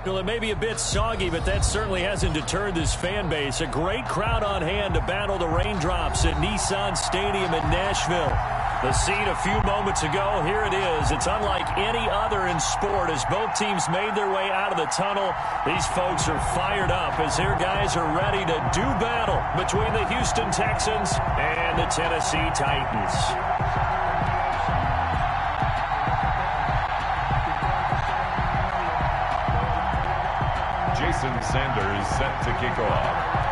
Well, it may be a bit soggy, but that certainly hasn't deterred this fan base. A great crowd on hand to battle the raindrops at Nissan Stadium in Nashville. The scene a few moments ago, here it is. It's unlike any other in sport as both teams made their way out of the tunnel. These folks are fired up as their guys are ready to do battle between the Houston Texans and the Tennessee Titans. Jason Sanders set to kick off.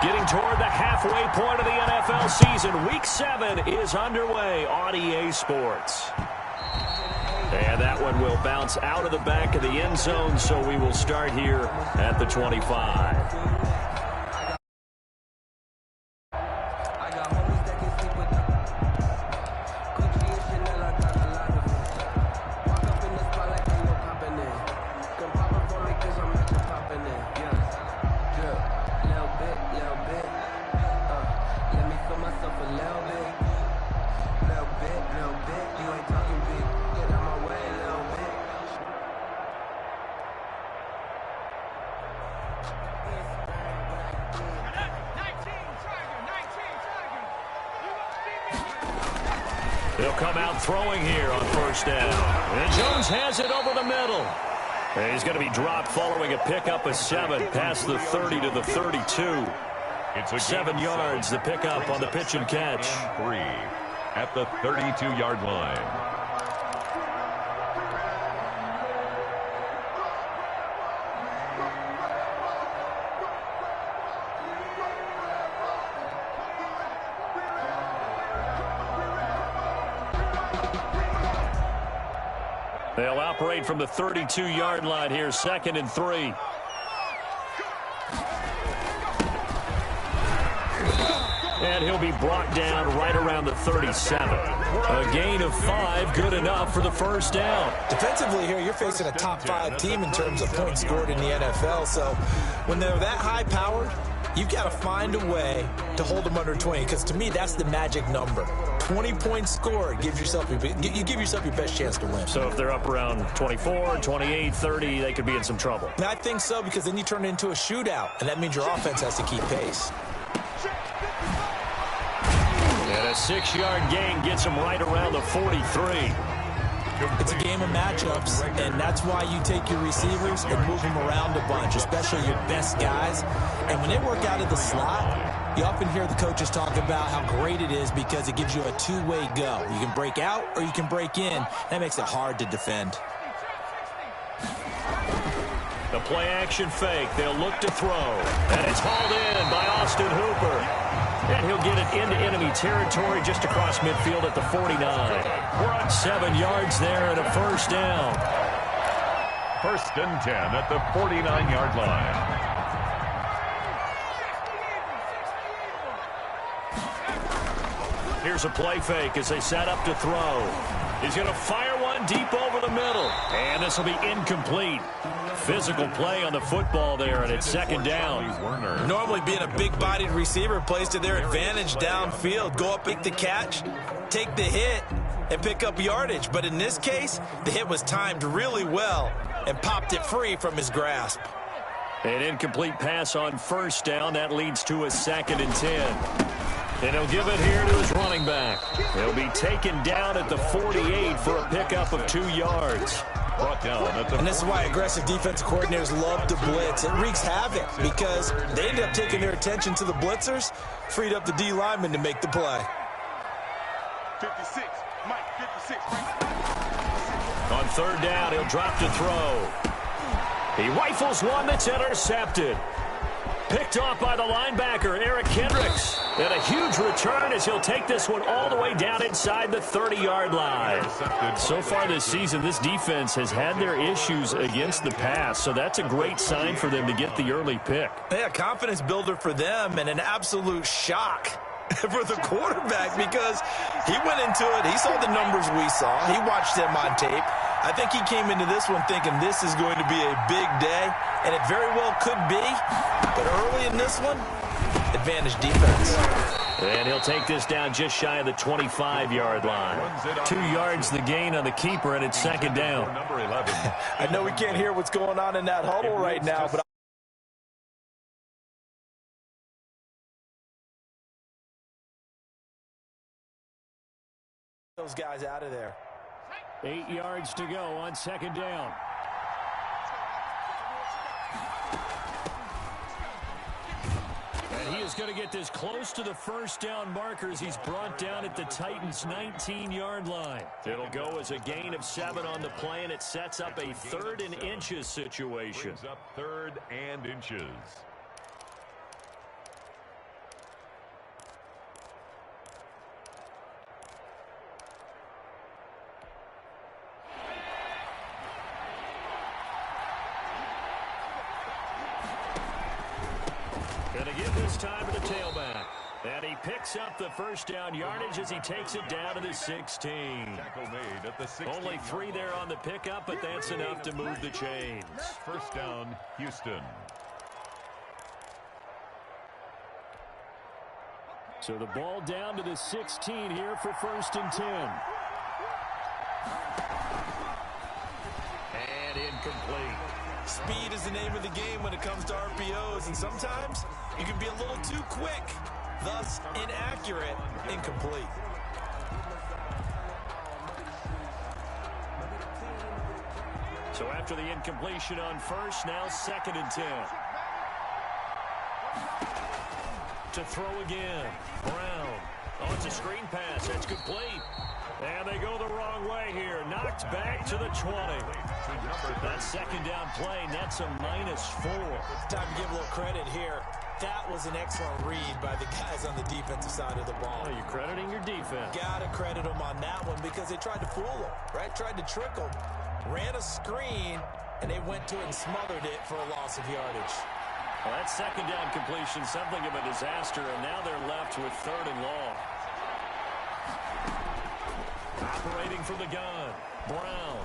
Getting toward the halfway point of the NFL season. Week 7 is underway on EA Sports. And that one will bounce out of the back of the end zone, so we will start here at the 25. He'll come out throwing here on first down. And Jones has it over the middle. And he's going to be dropped following a pickup of 7 past the 30 to the 32. It's 7 yards, the pickup on the pitch and catch. 3 at the 32-yard line. They'll operate from the 32-yard line here, 2nd and 3. And he'll be brought down right around the 37. A gain of 5, good enough for the first down. Defensively here, you're facing a top 5 team in terms of points scored in the NFL. So when they're that high-powered, you've got to find a way to hold them under 20, because to me, that's the magic number. 20 points scored gives yourself you give yourself your best chance to win. So if they're up around 24, 28, 30, they could be in some trouble. And I think so, because then you turn it into a shootout, and that means your offense has to keep pace. And a 6-yard gain gets them right around the 43. It's a game of matchups, and that's why you take your receivers and move them around a bunch, especially your best guys. And when they work out of the slot, you often hear the coaches talk about how great it is because it gives you a two-way go. You can break out or you can break in. That makes it hard to defend. The play-action fake. They'll look to throw. And it's hauled in by Austin Hooper. And he'll get it into enemy territory just across midfield at the 49. 7 yards there and a first down. 1st and 10 at the 49-yard line. Here's a play fake as they set up to throw. He's going to fire one deep over the middle. And this will be incomplete. Physical play on the football there, and it's 2nd down. Normally being a big-bodied receiver plays to their advantage downfield. Go up, make the catch, take the hit, and pick up yardage. But in this case, the hit was timed really well and popped it free from his grasp. An incomplete pass on first down. That leads to a 2nd and 10. And he'll give it here to his running back. He'll be taken down at the 48 for a pickup of 2 yards. Brought down at the... And this is why aggressive defensive coordinators love to blitz. It wreaks havoc because they end up taking their attention to the blitzers, freed up the D lineman to make the play. 56, Mike, 56. On 3rd down, he'll drop to throw. He rifles one that's intercepted. Picked off by the linebacker, Eric Kendricks. And a huge return as he'll take this one all the way down inside the 30-yard line. So far this season, this defense has had their issues against the pass, so that's a great sign for them to get the early pick. Yeah, confidence builder for them and an absolute shock for the quarterback because he went into it. He saw the numbers we saw. He watched them on tape. I think he came into this one thinking this is going to be a big day, and it very well could be. But early in this one, advantage defense. And he'll take this down just shy of the 25-yard line. 2 yards the gain on the keeper, and it's second down. I know we can't hear what's going on in that huddle right now, but those guys out of there. 8 yards to go on second down. And he is going to get this close to the first down marker as he's brought down at the Titans' 19-yard line. It'll go as a gain of 7 on the play, and it sets up a 3rd and inches situation. Brings up 3rd and inches. Going to give this time to the tailback. And he picks up the first down yardage as he takes it down to the 16. Tackle made at the 16. Only 3 there on the pickup, but that's enough to move the chains. First down, Houston. So the ball down to the 16 here for 1st and 10. And incomplete. Speed is the name of the game when it comes to RPOs, and sometimes you can be a little too quick, thus inaccurate, incomplete. So after the incompletion on first, now 2nd and 10. To throw again. Brown. Oh, it's a screen pass. That's complete. And they go the wrong way here. Knocked back to the 20. That second down play, that's a -4. Time to give a little credit here. That was an excellent read by the guys on the defensive side of the ball. Oh, you're crediting your defense. Gotta credit them on that one because they tried to fool them, right? Tried to trick them. Ran a screen, and they went to it and smothered it for a loss of yardage. Well, that second down completion, something of a disaster, and now they're left with 3rd and long. Operating from the gun. Brown.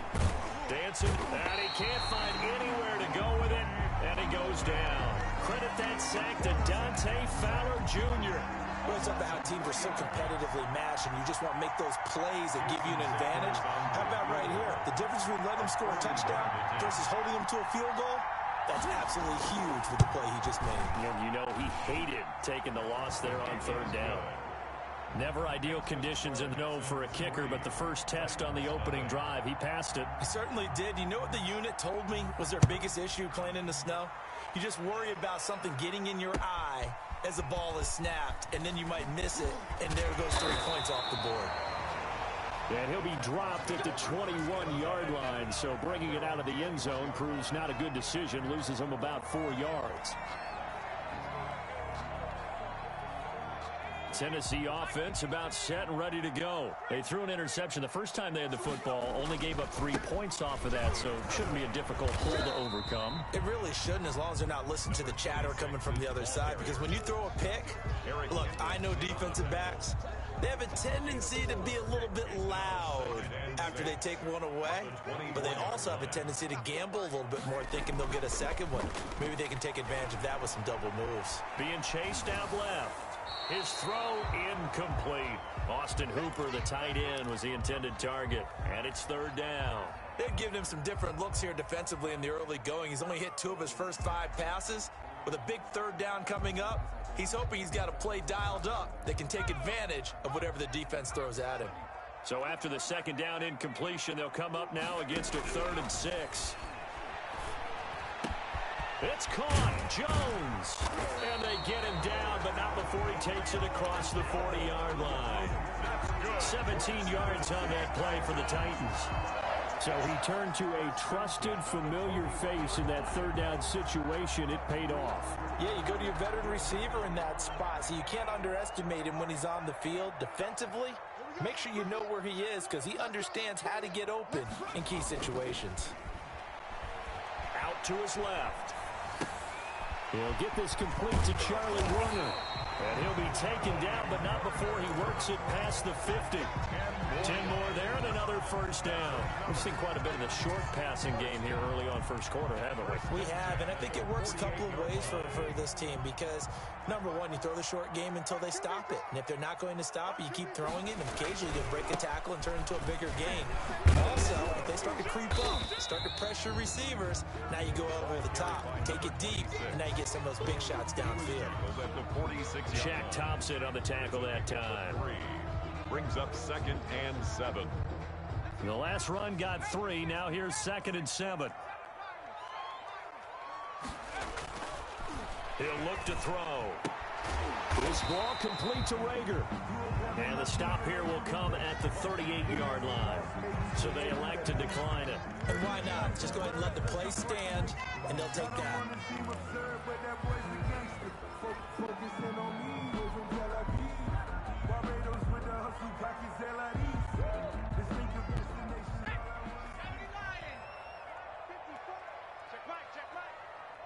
Dancing. And he can't find anywhere to go with it. And he goes down. Credit that sack to Dante Fowler Jr. Well, it's about how teams are so competitively matched, and you just want to make those plays that give you an advantage. How about right here? The difference between letting them score a touchdown versus holding them to a field goal, that's absolutely huge with the play he just made. And you know he hated taking the loss there on 3rd down. Never ideal conditions in the no for a kicker, but the first test on the opening drive, he passed it. He certainly did. You know what the unit told me was their biggest issue playing in the snow? You just worry about something getting in your eye as the ball is snapped, and then you might miss it, and there goes 3 points off the board. And he'll be dropped at the 21-yard line, so bringing it out of the end zone proves not a good decision, loses him about 4 yards. Tennessee offense about set and ready to go. They threw an interception the first time they had the football, only gave up 3 points off of that, so it shouldn't be a difficult pull to overcome. It really shouldn't, as long as they're not listening to the chatter coming from the other side, because when you throw a pick, look, I know defensive backs, they have a tendency to be a little bit loud after they take one away, but they also have a tendency to gamble a little bit more, thinking they'll get a second one. Maybe they can take advantage of that with some double moves. Being chased out left. His throw incomplete. Austin Hooper, the tight end, was the intended target, and it's 3rd down. They've given him some different looks here defensively in the early going. He's only hit 2 of his first 5 passes. With a big 3rd down coming up, he's hoping he's got a play dialed up that can take advantage of whatever the defense throws at him. So after the second down incompletion, they'll come up now against a 3rd and 6. It's caught. Jones. And they get him down, but not before he takes it across the 40-yard line. 17 yards on that play for the Titans. So he turned to a trusted, familiar face in that 3rd down situation. It paid off. Yeah, you go to your veteran receiver in that spot, so you can't underestimate him when he's on the field. Defensively, make sure you know where he is because he understands how to get open in key situations. Out to his left. He'll get this complete to Charlie Warner. And he'll be taken down, but not before he works it past the 50. 10 more there and another first down. We've seen quite a bit of the short passing game here early on first quarter, haven't we? We have, and I think it works a couple of ways for this team because, number one, you throw the short game until they stop it. And if they're not going to stop it, you keep throwing it, and occasionally you'll break a tackle and turn it into a bigger game. Also, if they start to creep up, start to pressure receivers, now you go over the top, take it deep, and now you get some of those big shots downfield. Shaq Thompson on the tackle that time. Brings up 2nd and 7. The last run got 3. Now here's 2nd and 7. He'll look to throw. This ball complete to Rager. And the stop here will come at the 38-yard line. So they elect to decline it. And why not? Just go ahead and let the play stand, and they'll take that.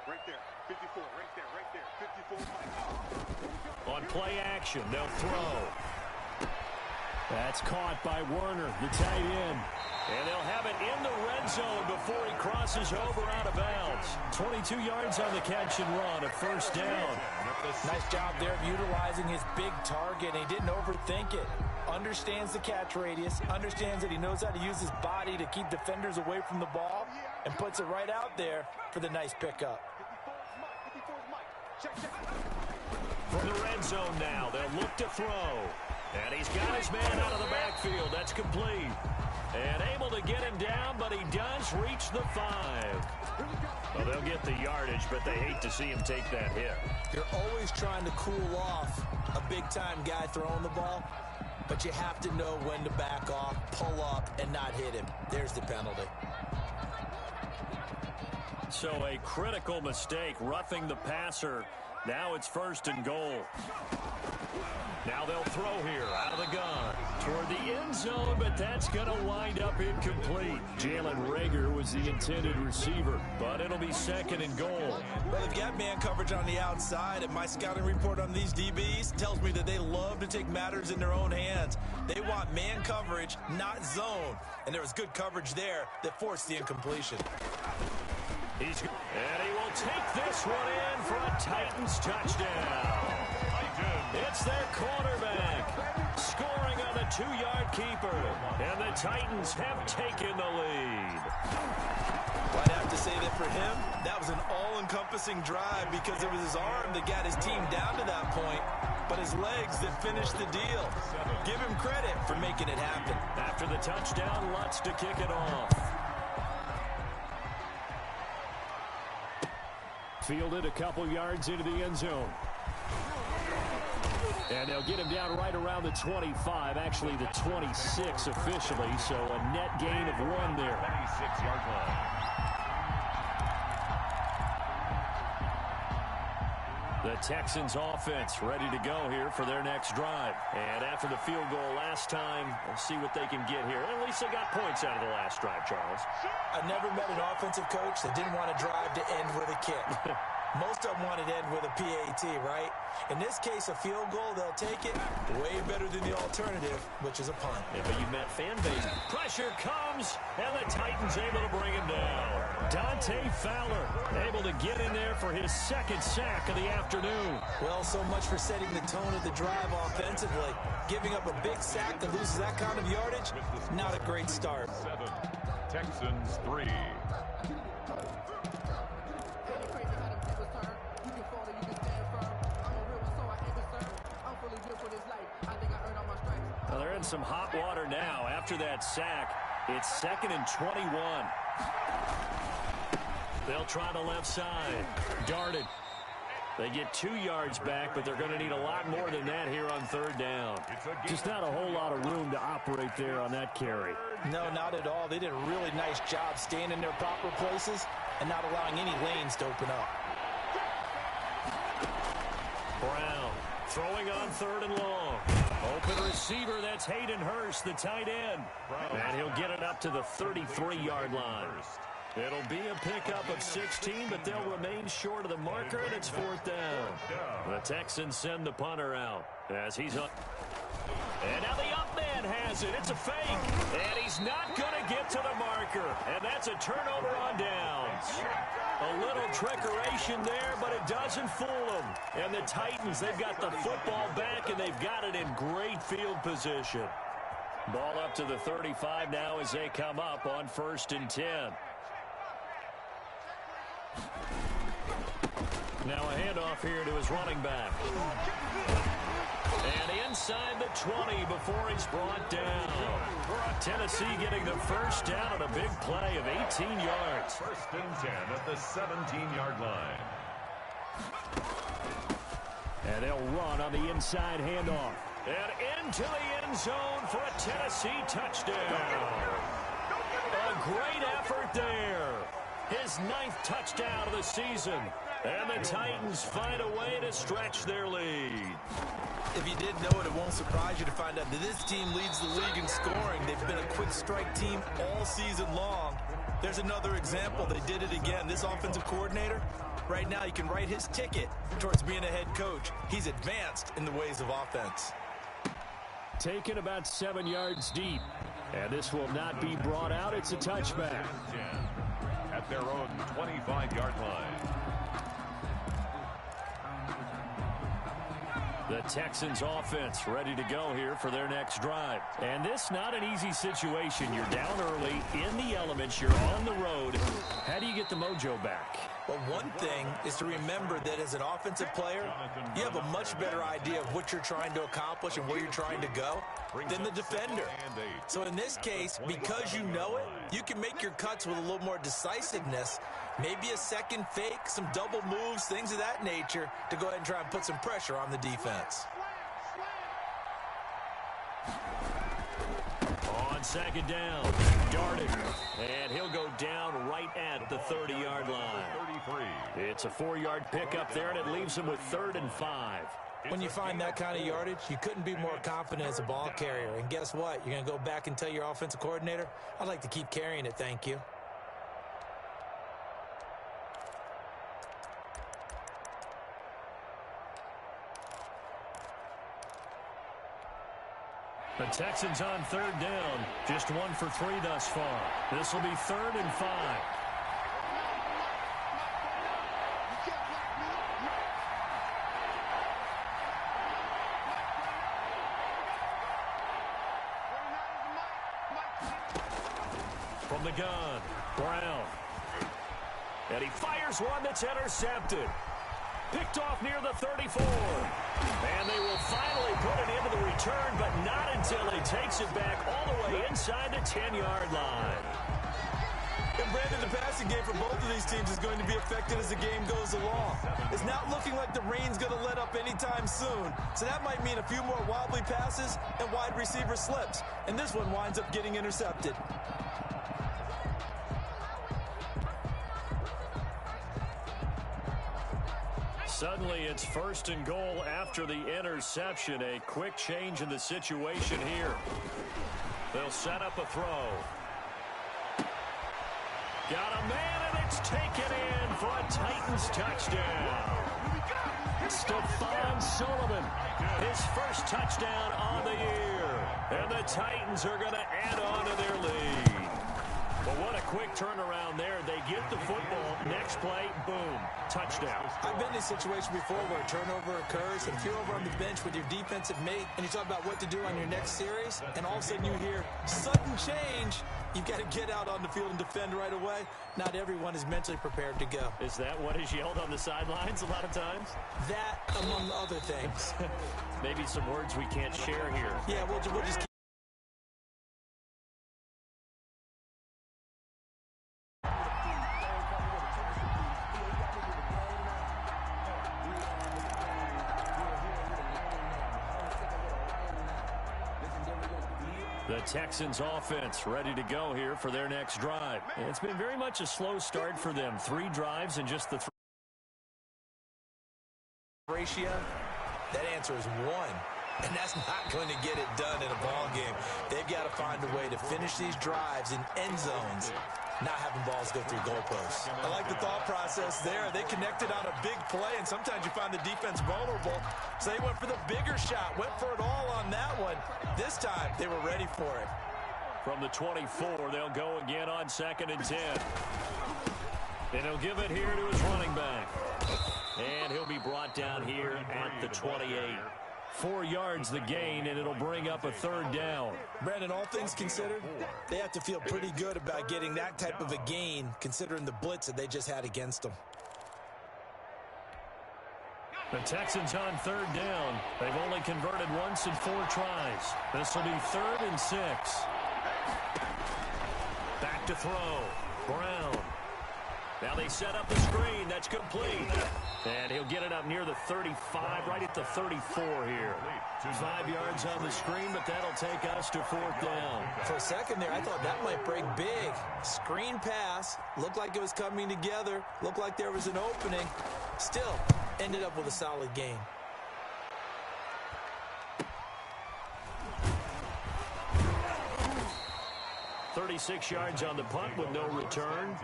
Right there, 54, right there, 54. On play action, they'll throw. That's caught by Werner, the tight end. And they'll have it in the red zone before he crosses over out of bounds. 22 yards on the catch and run, a first down. Nice job there of utilizing his big target, and he didn't overthink it. Understands the catch radius, understands that he knows how to use his body to keep defenders away from the ball, and puts it right out there for the nice pickup. From the red zone now, they'll look to throw. And he's got his man out of the backfield. That's complete. And able to get him down, but he does reach the 5. Well, they'll get the yardage, but they hate to see him take that hit. You're always trying to cool off a big-time guy throwing the ball, but you have to know when to back off, pull up, and not hit him. There's the penalty. So a critical mistake, roughing the passer. Now it's 1st and goal. Now they'll throw here out of the gun toward the end zone, but that's going to wind up incomplete. Jalen Rager was the intended receiver, but it'll be 2nd and goal. Well, they've got man coverage on the outside, and my scouting report on these DBs tells me that they love to take matters in their own hands. They want man coverage, not zone, and there was good coverage there that forced the incompletion. And he will take this one in for a Titans touchdown. It's their quarterback scoring on the 2-yard keeper. And the Titans have taken the lead. Well, I'd have to say that for him, that was an all-encompassing drive because it was his arm that got his team down to that point, but his legs that finished the deal. Give him credit for making it happen. After the touchdown, Lutz to kick it off. Fielded a couple yards into the end zone. And they'll get him down right around the 25, actually the 26 officially, so a net gain of 1 there. 26-yard line. The Texans offense ready to go here for their next drive. And after the field goal last time, we'll see what they can get here. At least they got points out of the last drive, Charles. I never met an offensive coach that didn't want to drive to end with a kick. Most of them wanted to end with a PAT, right? In this case, a field goal, they'll take it. Way better than the alternative, which is a punt. Yeah, but you met fan base. Pressure comes, and the Titans able to bring him down. Dante Fowler able to get in there for his 2nd sack of the afternoon. Well, so much for setting the tone of the drive offensively. Giving up a big sack that loses that kind of yardage, not a great start. 7, Texans 3. Well, they're in some hot water now after that sack. It's 2nd and 21. They'll try the left side. Darted. They get 2 yards back, but they're going to need a lot more than that here on 3rd down. Just not a whole lot of room to operate there on that carry. No, not at all. They did a really nice job staying in their proper places and not allowing any lanes to open up. Brown throwing on 3rd and long. Open receiver, that's Hayden Hurst, the tight end. And he'll get it up to the 33-yard line. It'll be a pickup of 16, but they'll remain short of the marker, and it's 4th down. The Texans send the punter out as he's up. And now the up man has it. It's a fake. And he's not going to get to the marker. And that's a turnover on downs. A little trickeration there, but it doesn't fool them. And the Titans, they've got the football back, and they've got it in great field position. Ball up to the 35 now as they come up on 1st and 10. Now a handoff here to his running back. And inside the 20 before he's brought down. Tennessee getting the first down on a big play of 18 yards. 1st and 10 at the 17-yard line. And they'll run on the inside handoff. And into the end zone for a Tennessee touchdown. A great effort there. His 9th touchdown of the season. And the Titans find a way to stretch their lead. If you didn't know it, it won't surprise you to find out that this team leads the league in scoring. They've been a quick strike team all season long. There's another example. They did it again. This offensive coordinator, right now, you can write his ticket towards being a head coach. He's advanced in the ways of offense. Taken about 7 yards deep. And this will not be brought out. It's a touchback. At their own 25-yard line. The Texans offense ready to go here for their next drive. And this not an easy situation. You're down early, in the elements, you're on the road. How do you get the mojo back? Well, one thing is to remember that as an offensive player, you have a much better idea of what you're trying to accomplish and where you're trying to go than the defender. So in this case, because you know it, you can make your cuts with a little more decisiveness, maybe a second fake, some double moves, things of that nature, to go ahead and try and put some pressure on the defense. On 2nd down, Darden, and he'll go down right at the 30-yard line. It's a 4-yard pickup there, and it leaves him with 3rd and 5. When you find that kind of yardage, you couldn't be more confident as a ball carrier. And guess what? You're going to go back and tell your offensive coordinator, I'd like to keep carrying it, thank you. The Texans on 3rd down. Just 1 for 3 thus far. This will be 3rd and 5. From the gun, Brown. And he fires one that's intercepted. Picked off near the 34. And they will finally put it into the return, but not until he takes it back all the way inside the 10-yard line. And Brandon, the passing game for both of these teams is going to be affected as the game goes along. It's not looking like the rain's going to let up anytime soon. So that might mean a few more wobbly passes and wide receiver slips. And this one winds up getting intercepted. Suddenly, it's 1st and goal after the interception. A quick change in the situation here. They'll set up a throw. Got a man, and it's taken in for a Titans touchdown. Stephon Sullivan, his first touchdown on the year. And the Titans are going to add on to their lead. But what a quick turnaround there. They get the football. Next play, boom, touchdown. I've been in a situation before where a turnover occurs, and if you're over on the bench with your defensive mate and you talk about what to do on your next series, and all of a sudden you hear sudden change, you've got to get out on the field and defend right away. Not everyone is mentally prepared to go. Is that what is yelled on the sidelines a lot of times? That, among other things. Maybe some words we can't share here. Yeah, we'll just keep. The Texans offense ready to go here for their next drive. And it's been very much a slow start for them. 3 drives and just the 3. Ratio, that answer is 1. And that's not going to get it done in a ball game. They've got to find a way to finish these drives in end zones, not having balls go through goalposts. I like the thought process there. They connected on a big play, and sometimes you find the defense vulnerable. So they went for the bigger shot, went for it all on that one. This time, they were ready for it. From the 24, they'll go again on 2nd and 10. And he'll give it here to his running back. And he'll be brought down here at the 28. 4 yards the gain, and it'll bring up a 3rd down. Brandon, all things considered, they have to feel pretty good about getting that type of a gain, considering the blitz that they just had against them. The Texans on 3rd down. They've only converted once in 4 tries. This will be 3rd and 6. Back to throw. Brown. Now they set up the screen. That's complete. And he'll get it up near the 35, right at the 34 here. 5 yards on the screen, but that'll take us to 4th down. For a second there, I thought that might break big. Screen pass. Looked like it was coming together. Looked like there was an opening. Still, ended up with a solid gain. .36 yards on the punt with no return.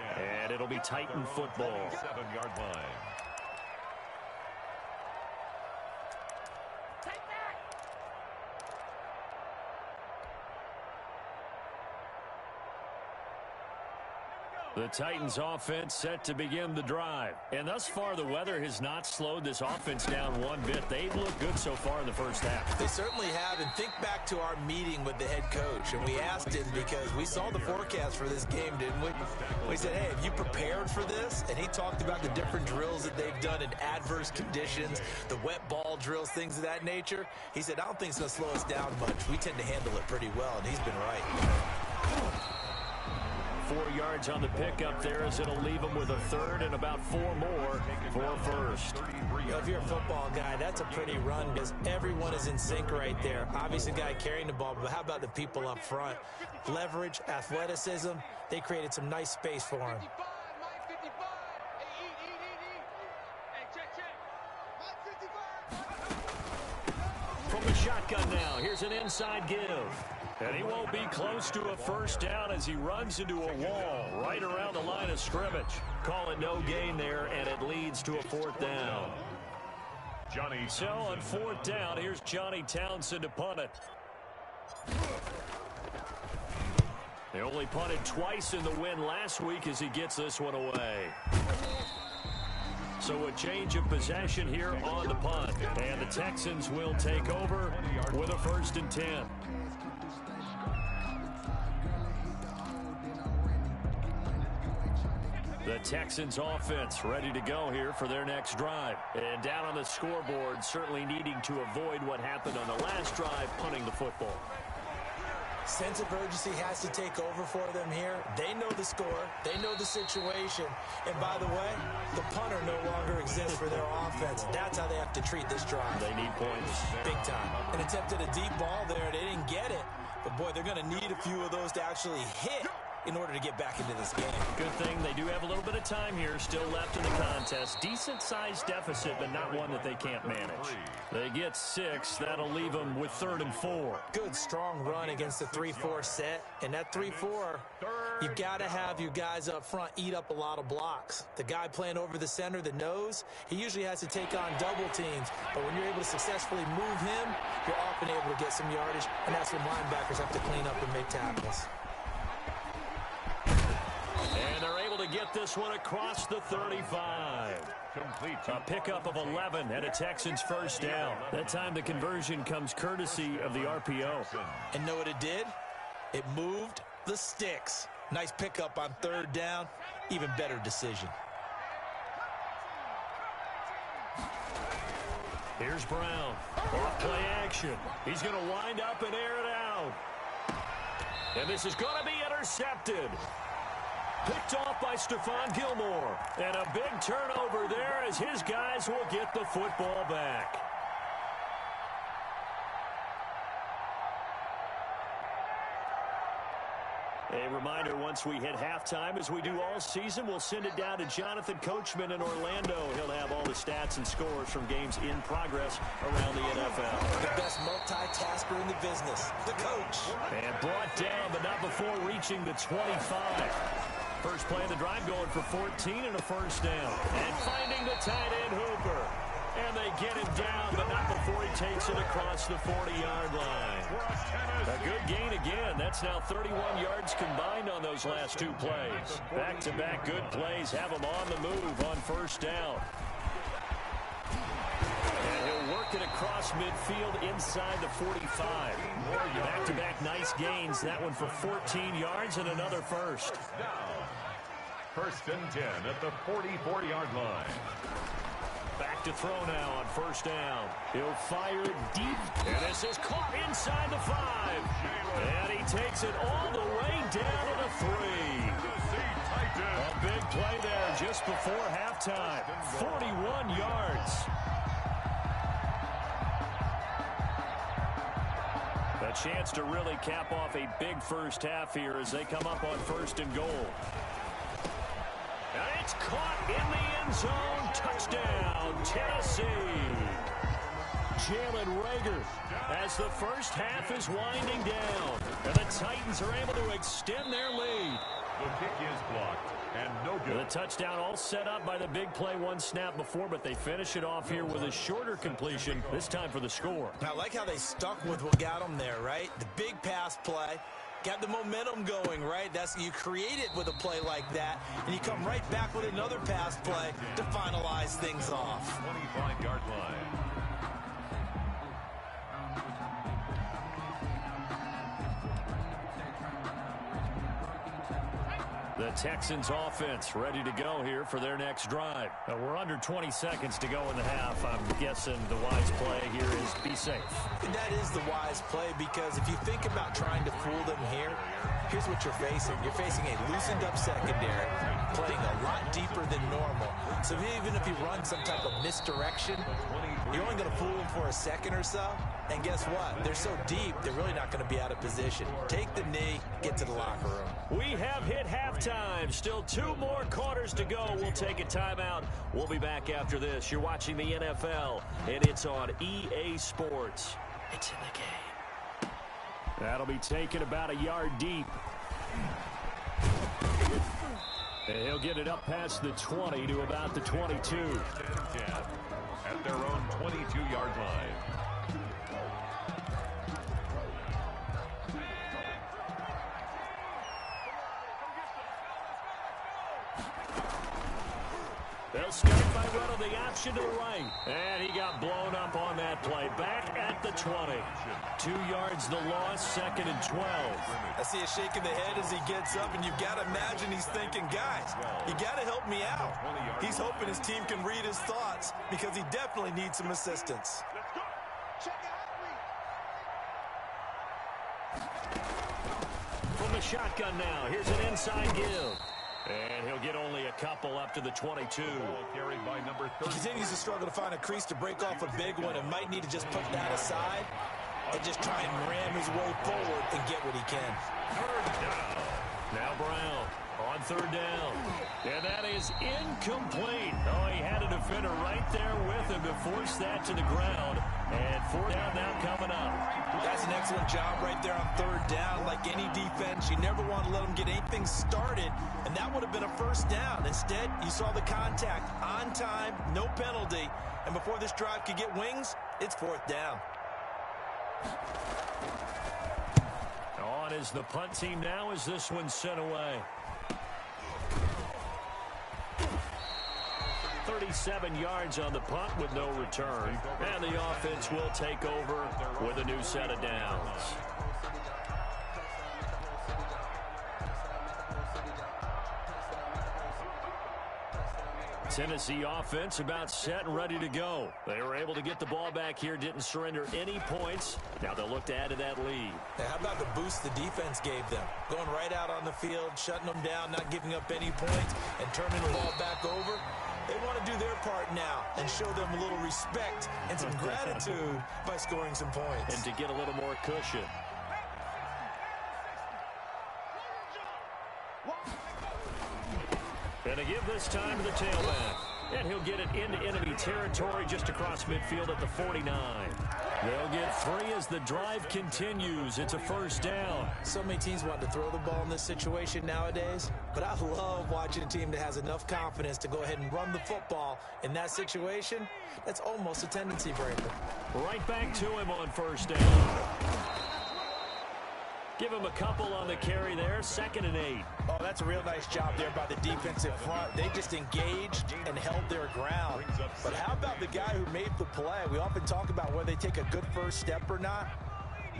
And it'll be Titan football. 7-yard line. The Titans offense set to begin the drive. And thus far, the weather has not slowed this offense down one bit. They've looked good so far in the first half. They certainly have. And think back to our meeting with the head coach. And we asked him because we saw the forecast for this game, didn't we? We said, hey, have you prepared for this? And he talked about the different drills that they've done in adverse conditions, the wet ball drills, things of that nature. He said, I don't think it's going to slow us down much. We tend to handle it pretty well, and he's been right. 4 yards on the pickup there as it'll leave them with a 3rd and about 4 more for a 1st. You know, if you're a football guy, that's a pretty run because everyone is in sync right there. Obviously, the guy carrying the ball, but how about the people up front? Leverage, athleticism, they created some nice space for him. From the shotgun now, here's an inside give. And he won't be close to a 1st down as he runs into a wall right around the line of scrimmage. Call it no gain there, and it leads to a 4th down. So on 4th down, here's Johnny Townsend to punt it. They only punted twice in the win last week as he gets this one away. So a change of possession here on the punt. And the Texans will take over with a 1st and 10. The Texans offense ready to go here for their next drive. And down on the scoreboard, certainly needing to avoid what happened on the last drive, punting the football. Sense of urgency has to take over for them here. They know the score. They know the situation. And by the way, the punter no longer exists for their offense. That's how they have to treat this drive. They need points. Big time. And attempted a deep ball there. They didn't get it. But, boy, they're going to need a few of those to actually hit in order to get back into this game. Good thing they do have a little bit of time here still left in the contest. Decent-sized deficit, but not one that they can't manage. They get 6. That'll leave them with 3rd and 4. Good, strong run against the 3-4 set. And that 3-4, you've got to have your guys up front eat up a lot of blocks. The guy playing over the center, the nose, he usually has to take on double teams. But when you're able to successfully move him, you're often able to get some yardage. And that's when linebackers have to clean up and make tackles. And they're able to get this one across the 35. A pickup of 11 and a Texans 1st down. That time the conversion comes courtesy of the RPO. And know what it did? It moved the sticks. Nice pickup on 3rd down. Even better decision. Here's Brown. Off play action. He's going to wind up and air it out. And this is going to be intercepted. Picked off by Stephon Gilmore. And a big turnover there as his guys will get the football back. A reminder once once we hit halftime, as we do all season, we'll send it down to Jonathan Coachman in Orlando. He'll have all the stats and scores from games in progress around the NFL. The best multitasker in the business, the coach. And brought down, but not before reaching the 25. First play of the drive going for 14 and a first down. And finding the tight end Hooper. And they get him down, but not before he takes it across the 40-yard line. A good gain again. That's now 31 yards combined on those last two plays. Back-to-back good plays have him on the move on first down. And he'll work it across midfield inside the 45. Back-to-back nice gains. That one for 14 yards and another first. First and 10 at the 44-yard line. Back to throw now on first down. He'll fire it deep. And this is caught inside the 5. And he takes it all the way down to the 3. A big play there just before halftime. 41 yards. A chance to really cap off a big first half here as they come up on first and goal. And it's caught in the end zone. Touchdown, Tennessee. Jalen Reagor as the first half is winding down. And the Titans are able to extend their lead. The kick is blocked and no good. The touchdown all set up by the big play one snap before, but they finish it off here with a shorter completion, this time for the score. I like how they stuck with what got them there, right? The big pass play. Got the momentum going, right? You create it with a play like that, and you come right back with another pass play to finalize things off. 25-yard line. The Texans offense ready to go here for their next drive. We're under 20 seconds to go in the half. I'm guessing the wise play here is be safe. And that is the wise play, because if you think about trying to fool them here, here's what you're facing. You're facing a loosened up secondary, playing a lot deeper than normal. So even if you run some type of misdirection, you're only going to fool them for a second or so. And guess what? They're so deep, they're really not going to be out of position. Take the knee, get to the locker room. We have hit halftime. Still 2 more quarters to go. We'll take a timeout. We'll be back after this. You're watching the NFL, and it's on EA Sports. It's in the game. That'll be taken about a yard deep. And he'll get it up past the 20 to about the 22. At their own 22-yard line. They'll start by running the option to the right. And he got blown up on that play. Back at the 20. 2 yards the loss, second and 12. I see a shake of the head as he gets up, and you've got to imagine he's thinking, guys, you got to help me out. He's hoping his team can read his thoughts, because he definitely needs some assistance. Let's go. Check out. From the shotgun now, here's an inside give. And he'll get only a couple up to the 22. Carried by number 30. He continues to struggle to find a crease to break off a big one, and might need to just put that aside and just try and ram his way forward and get what he can. Third down. Now Brown on third down. And that is incomplete. Oh, he had a defender right there with him to force that to the ground. And fourth down now coming up. That's an excellent job right there on third down. Like any defense, you never want to let them get anything started, and that would have been a first down. Instead, you saw the contact on time, no penalty, and before this drive could get wings, it's fourth down. On is the punt team now as this one's sent away. 37 yards on the punt with no return. And the offense will take over with a new set of downs. Tennessee offense about set and ready to go. They were able to get the ball back here, didn't surrender any points. Now they'll look to add to that lead. Now, how about the boost the defense gave them? Going right out on the field, shutting them down, not giving up any points, and turning the ball back over. They want to do their part now and show them a little respect and some gratitude by scoring some points. And to get a little more cushion. Watch Going to give this time to the tailback. And he'll get it into enemy territory just across midfield at the 49. They'll get 3 as the drive continues. It's a first down. So many teams want to throw the ball in this situation nowadays, but I love watching a team that has enough confidence to go ahead and run the football in that situation. That's almost a tendency breaker. Right back to him on first down. Give him a couple on the carry there, 2nd and 8. Oh, that's a real nice job there by the defensive front. They just engaged and held their ground. But how about the guy who made the play? We often talk about whether they take a good first step or not.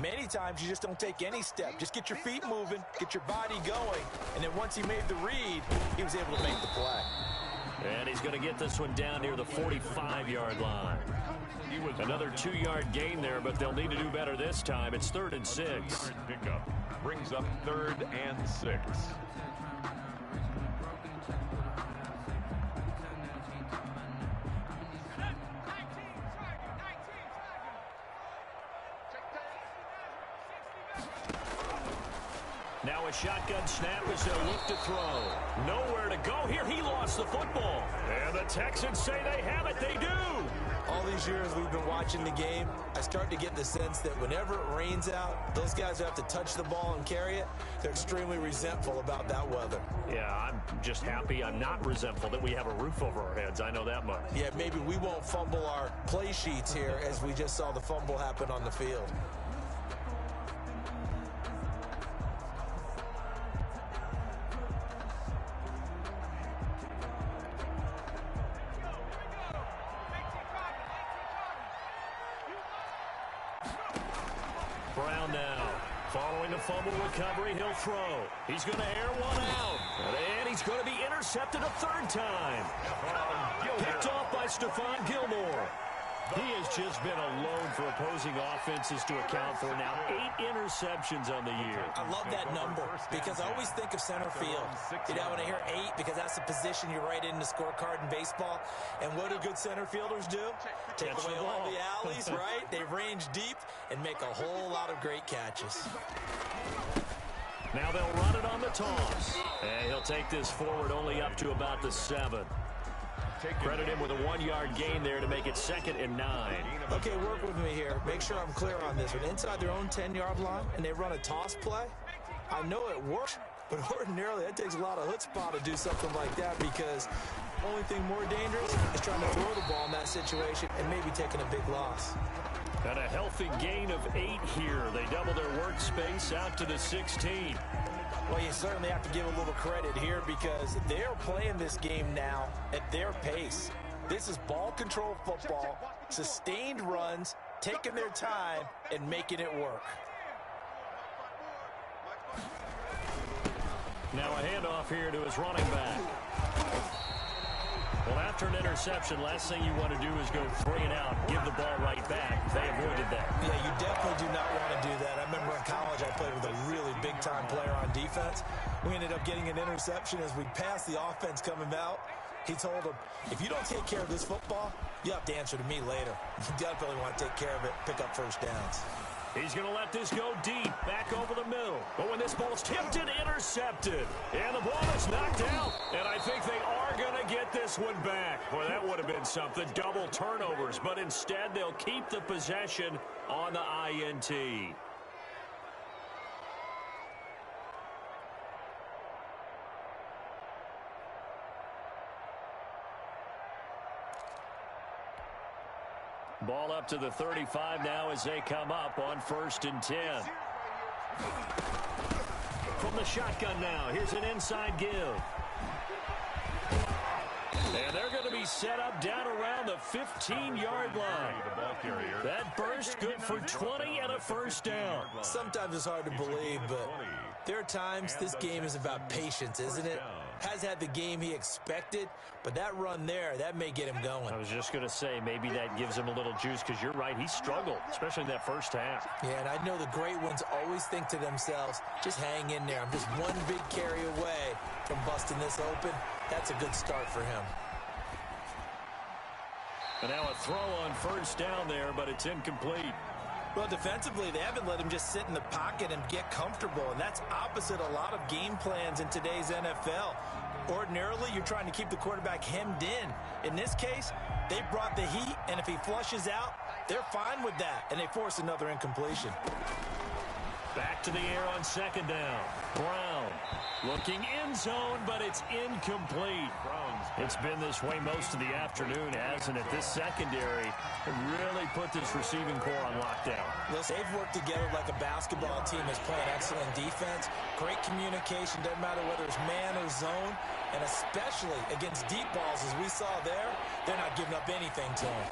Many times you just don't take any step. Just get your feet moving, get your body going, and then once he made the read, he was able to make the play. And he's going to get this one down near the 45-yard line. Another 2-yard gain there, but they'll need to do better this time. It's 3rd and 6. Pickup brings up 3rd and 6. Now a shotgun snap as they'll look to throw. Nowhere to go here. He lost the football. And the Texans say they have it. They do. All these years we've been watching the game, I start to get the sense that whenever it rains out, those guys who have to touch the ball and carry it, they're extremely resentful about that weather. Yeah, I'm just happy I'm not resentful that we have a roof over our heads. I know that much. Yeah, maybe we won't fumble our play sheets here as we just saw the fumble happen on the field. Brown now. Following the fumble recovery, he'll throw. He's going to air one out. And he's going to be intercepted a 3rd time. Picked off by Stephon Gilmore. He has just been alone for opposing offenses to account for now 8 interceptions on the year. I love that number because I always think of center field. You know, when I hear 8, because that's the position you write in the scorecard in baseball. And what do good center fielders do? Take away all the alleys, right? They range deep and make a whole lot of great catches. Now they'll run it on the toss. And he'll take this forward only up to about the 7. Credit him with a 1-yard gain there to make it 2nd and 9. Okay, work with me here. Make sure I'm clear on this. When inside their own 10-yard line and they run a toss play, I know it works, but ordinarily that takes a lot of chutzpah to do something like that because the only thing more dangerous is trying to throw the ball in that situation and maybe taking a big loss. And a healthy gain of 8 here. They double their workspace out to the 16. Well, you certainly have to give a little credit here because they're playing this game now at their pace. This is ball control football, sustained runs, taking their time, and making it work. Now a handoff here to his running back. Well, after an interception, last thing you want to do is go 3 and out, give the ball right back. They avoided that. Yeah, you definitely do not want to do that. I remember in college I played with a really big-time player on defense. We ended up getting an interception as we passed the offense coming out. He told him, if you don't take care of this football, you have to answer to me later. You definitely want to take care of it, pick up first downs. He's going to let this go deep, back over the middle. But when this ball's tipped and intercepted, and the ball is knocked out, and I think they are going to get this one back. Well, that would have been something, double turnovers, but instead they'll keep the possession on the INT. Ball up to the 35 now as they come up on 1st and 10. From the shotgun now, here's an inside give. And they're going to be set up down around the 15-yard line. That burst good for 20 and a first down. Sometimes it's hard to believe, but there are times this game is about patience, isn't it? Has had the game he expected, but that run there, that may get him going. I was just going to say, maybe that gives him a little juice, because you're right, he struggled, especially in that first half. Yeah, and I know the great ones always think to themselves, just hang in there. I'm just one big carry away from busting this open. That's a good start for him. And now a throw on first down there, but it's incomplete. Well, defensively, they haven't let him just sit in the pocket and get comfortable, and that's opposite a lot of game plans in today's NFL. Ordinarily, you're trying to keep the quarterback hemmed in. In this case, they brought the heat, and if he flushes out, they're fine with that, and they force another incompletion. Back to the air on second down. Brown looking end zone, but it's incomplete. It's been this way most of the afternoon, hasn't it? This secondary really put this receiving core on lockdown. Listen, they've worked together like a basketball team that's playing excellent defense. Great communication, doesn't matter whether it's man or zone, and especially against deep balls, as we saw there, they're not giving up anything to them.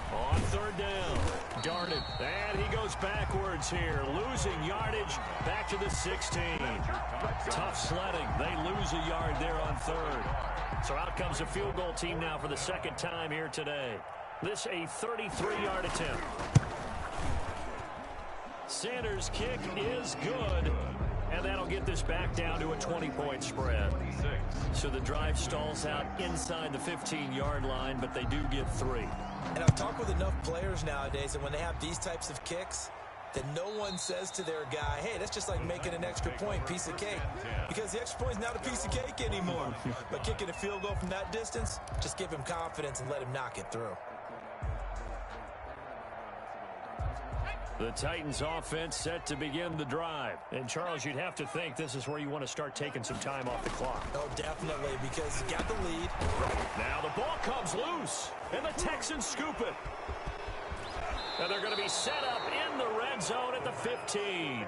On third down, darted, and he goes backwards here, losing yardage back to the 16. Tough sledding. They lose a yard there on third. So out comes a field goal team now for the second time here today. This a 33-yard attempt. Sanders' kick is good, and that'll get this back down to a 20-point spread. So the drive stalls out inside the 15-yard line, but they do get 3. And I've talked with enough players nowadays that when they have these types of kicks, that no one says to their guy, hey, that's just like making an extra point, piece of cake. Because the extra point is not a piece of cake anymore. But kicking a field goal from that distance, just give him confidence and let him knock it through. The Titans offense set to begin the drive. And, Charles, you'd have to think this is where you want to start taking some time off the clock. Oh, definitely, because you got the lead. Now the ball comes loose, and the Texans scoop it. And they're going to be set up in the red zone at the 15.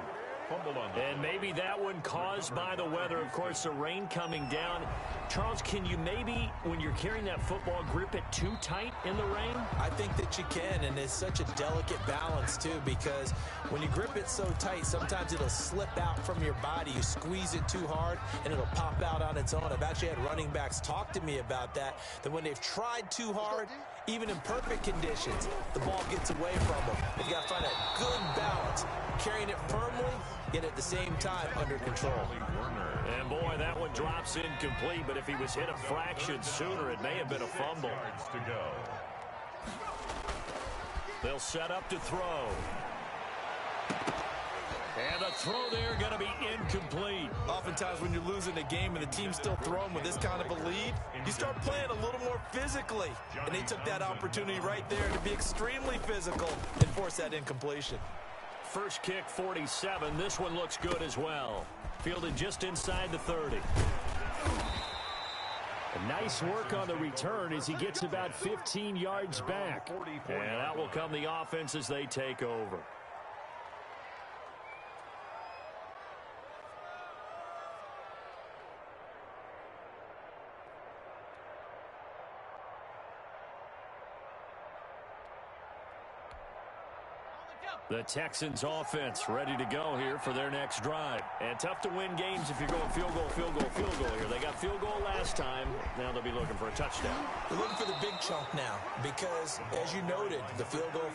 And maybe that one caused by the weather. Of course, the rain coming down. Charles, can you maybe, when you're carrying that football, grip it too tight in the rain? I think that you can, and it's such a delicate balance, too, because when you grip it so tight, sometimes it'll slip out from your body. You squeeze it too hard, and it'll pop out on its own. I've actually had running backs talk to me about that when they've tried too hard, even in perfect conditions, the ball gets away from them. They've got to find a good balance, carrying it firmly, yet at the same time under control. And boy, that one drops incomplete, but if he was hit a fraction sooner, it may have been a fumble. They'll set up to throw. And the throw there going to be incomplete. Oftentimes when you're losing a game and the team's still throwing with this kind of a lead, you start playing a little more physically. And they took that opportunity right there to be extremely physical and force that incompletion. First kick, 47. This one looks good as well. Fielded just inside the 30. A nice work on the return as he gets about 15 yards back. And that will come the offense as they take over. The Texans offense ready to go here for their next drive. And tough to win games if you're going field goal, field goal, field goal here. They got field goal last time. Now they'll be looking for a touchdown. They're looking for the big chunk now because, as you noted, the field goal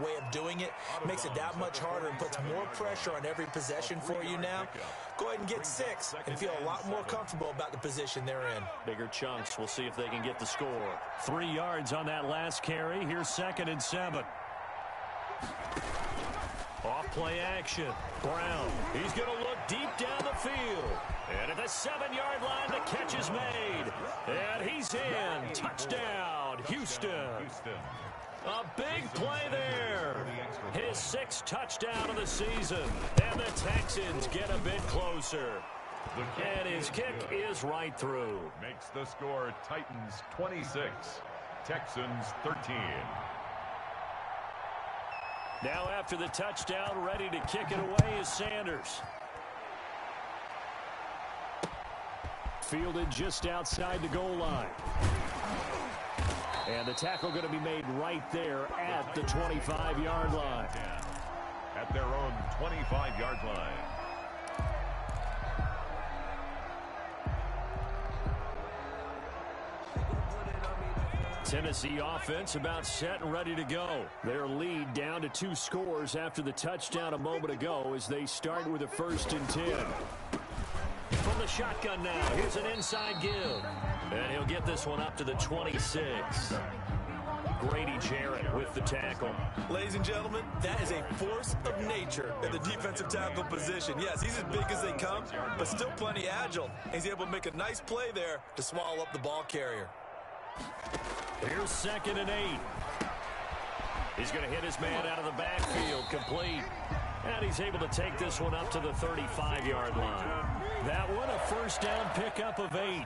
way of doing it makes it that much harder and puts more pressure on every possession for you now. Go ahead and get 6 and feel a lot more comfortable about the position they're in. Bigger chunks. We'll see if they can get the score. 3 yards on that last carry. Here's 2nd and 7. Off play action. Brown. He's going to look deep down the field. And at the 7-yard line, the catch is made. And he's in. Touchdown, Houston. A big play there. His 6th touchdown of the season. And the Texans get a bit closer. And his kick is right through. Makes the score Titans 26, Texans 13. Now after the touchdown, ready to kick it away is Sanders. Fielded just outside the goal line. And the tackle going to be made right there at the 25-yard line. At their own 25-yard line. Tennessee offense about set and ready to go. Their lead down to 2 scores after the touchdown a moment ago as they start with a 1st and 10. From the shotgun now, here's an inside give. And he'll get this one up to the 26. Grady Jarrett with the tackle. Ladies and gentlemen, that is a force of nature at the defensive tackle position. Yes, he's as big as they come, but still plenty agile. He's able to make a nice play there to swallow up the ball carrier. Here's 2nd and 8. He's going to hit his man out of the backfield, complete. And he's able to take this one up to the 35-yard line. That one, a first down pickup of 8.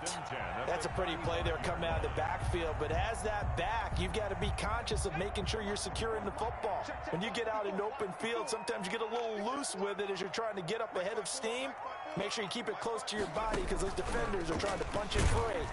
That's a pretty play there coming out of the backfield. But as that back, you've got to be conscious of making sure you're securing the football. When you get out in open field, sometimes you get a little loose with it as you're trying to get up ahead of steam. Make sure you keep it close to your body because those defenders are trying to punch it free.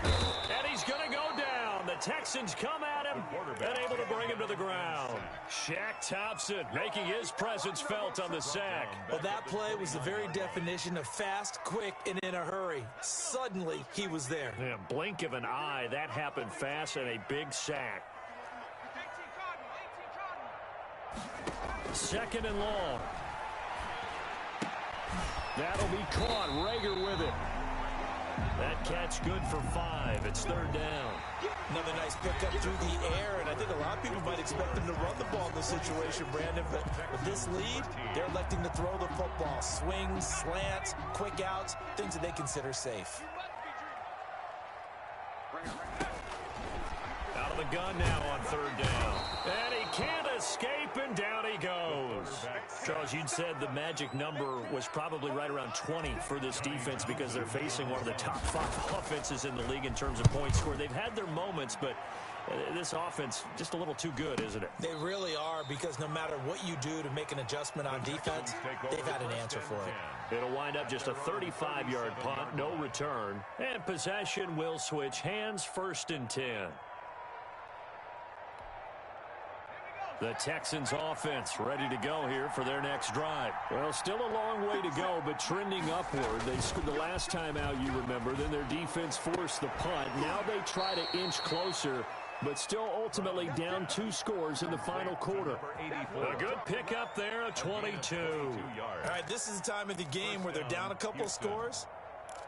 And he's going to go down. The Texans come at him and able to bring him to the ground. Shaq Thompson making his presence felt on the sack. Well, that play was the very definition of fast, quick, and in a hurry. Suddenly, he was there. Yeah, blink of an eye, that happened fast and a big sack. 2nd and long. That'll be caught. Rager with it. That catch good for 5. It's 3rd down. Another nice pickup through the air, and I think a lot of people might expect them to run the ball in this situation, Brandon, but with this lead, they're electing to throw the football. Swings, slants, quick outs, things that they consider safe. Out of the gun now on 3rd down. And he can't escape, and down he goes. Charles, you'd said the magic number was probably right around 20 for this defense because they're facing one of the top 5 offenses in the league in terms of points scored. They've had their moments, but this offense just a little too good, isn't it? They really are, because no matter what you do to make an adjustment on defense, they've had an answer for it. It'll wind up just a 35-yard punt, no return. And possession will switch hands, 1st and 10. The Texans offense ready to go here for their next drive. Well, still a long way to go, but trending upward. They scored the last time out, you remember. Then their defense forced the punt. Now they try to inch closer, but still ultimately down 2 scores in the final quarter. A good pickup there, a 22. All right, this is the time of the game where they're down a couple scores,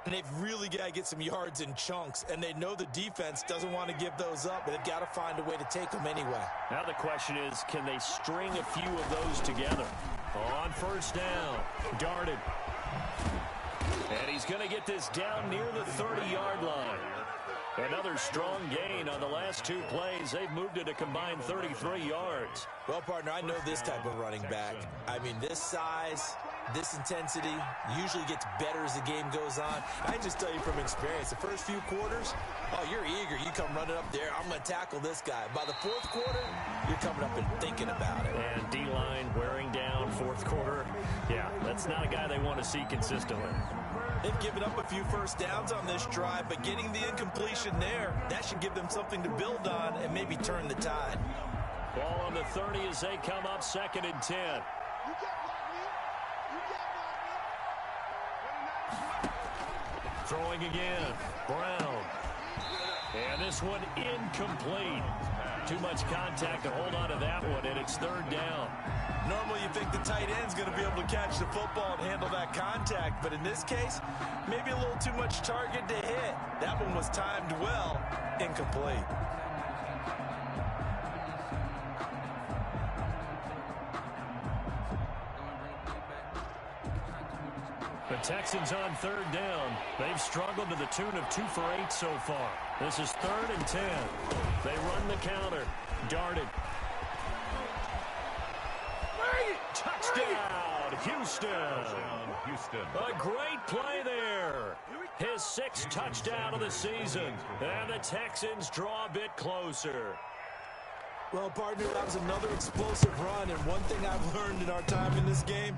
and they've really got to get some yards in chunks, and they know the defense doesn't want to give those up, but they've got to find a way to take them anyway. Now the question is, can they string a few of those together? On 1st down, darted. And he's going to get this down near the 30-yard line. Another strong gain on the last 2 plays. They've moved it a combined 33 yards. Well, partner, I know this type of running back. I mean, this size, this intensity usually gets better as the game goes on. I can just tell you from experience, the first few quarters, oh, you're eager. You come running up there, I'm going to tackle this guy. By the 4th quarter, you're coming up and thinking about it. And D-line wearing down 4th quarter. Yeah, that's not a guy they want to see consistently. They've given up a few first downs on this drive, but getting the incompletion there, that should give them something to build on and maybe turn the tide. Ball on the 30 as they come up, 2nd and 10. Throwing again, Brown. And this one incomplete. Too much contact to hold on to that one, and it's 3rd down. Normally you think the tight end's going to be able to catch the football and handle that contact, but in this case, maybe a little too much target to hit. That one was timed well, incomplete. The Texans on 3rd down. They've struggled to the tune of 2 for 8 so far. This is 3rd and 10. They run the counter. Darted. Touchdown, Houston. A great play there. His 6th touchdown of the season. And the Texans draw a bit closer. Well, partner, that was another explosive run, and one thing I've learned in our time in this game,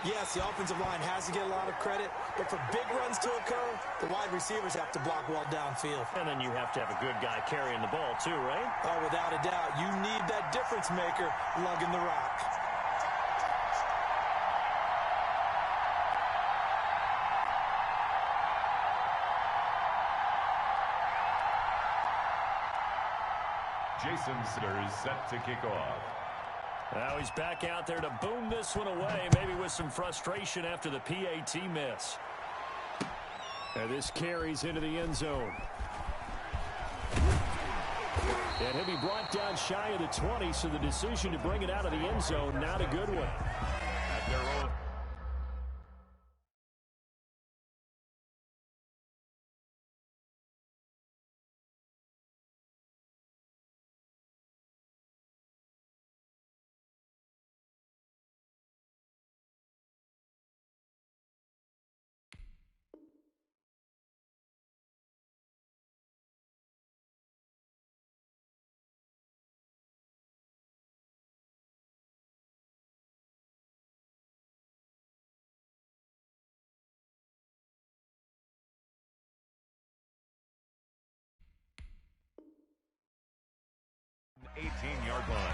yes, the offensive line has to get a lot of credit, but for big runs to occur, the wide receivers have to block well downfield. And then you have to have a good guy carrying the ball too, right? Oh, without a doubt. You need that difference maker lugging the rock. Jason Sitter is set to kick off. Now he's back out there to boom this one away, maybe with some frustration after the PAT miss. And this carries into the end zone. And he'll be brought down shy of the 20, so the decision to bring it out of the end zone, not a good one. At their own. The 18-yard line.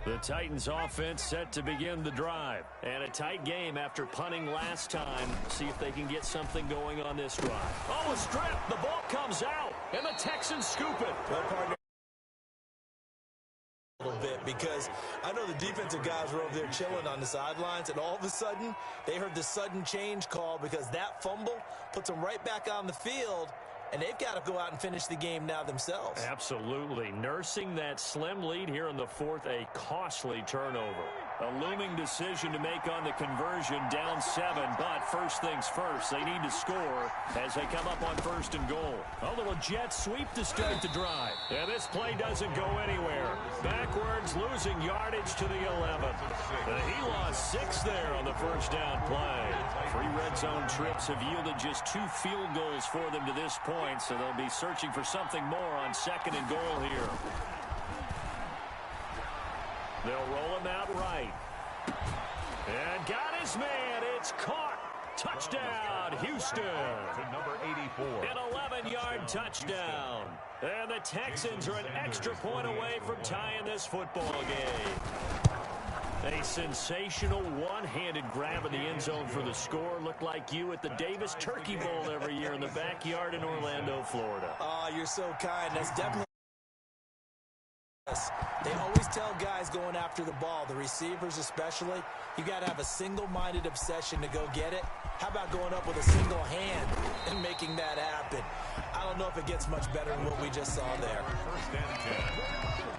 The Titans offense set to begin the drive. And a tight game after punting last time. See if they can get something going on this drive. Oh, a strip. The ball comes out. And the Texans scoop it. Well, partner, a little bit, because I know the defensive guys were over there chilling on the sidelines, and all of a sudden they heard the sudden change call because that fumble puts them right back on the field. And they've got to go out and finish the game now themselves. Absolutely. Nursing that slim lead here in the fourth, a costly turnover. A looming decision to make on the conversion, down 7. But first things first, they need to score as they come up on 1st and goal. A little jet sweep to start the drive. And this play doesn't go anywhere. Backwards, losing yardage to the 11. He lost 6 there on the first down play. 3 red zone trips have yielded just 2 field goals for them to this point, so they'll be searching for something more on 2nd and goal here. They'll roll him out right. And got his man. It's caught. Touchdown, Houston. To number 84. An 11-yard touchdown. And the Texans are an extra point away from tying this football game. A sensational one-handed grab in the end zone for the score. Looked like you at the Davis Turkey Bowl every year in the backyard in Orlando, Florida. Oh, you're so kind. That's definitely... They always tell guys going after the ball, the receivers especially, you got to have a single-minded obsession to go get it. How about going up with a single hand and making that happen? I don't know if it gets much better than what we just saw there. 1st and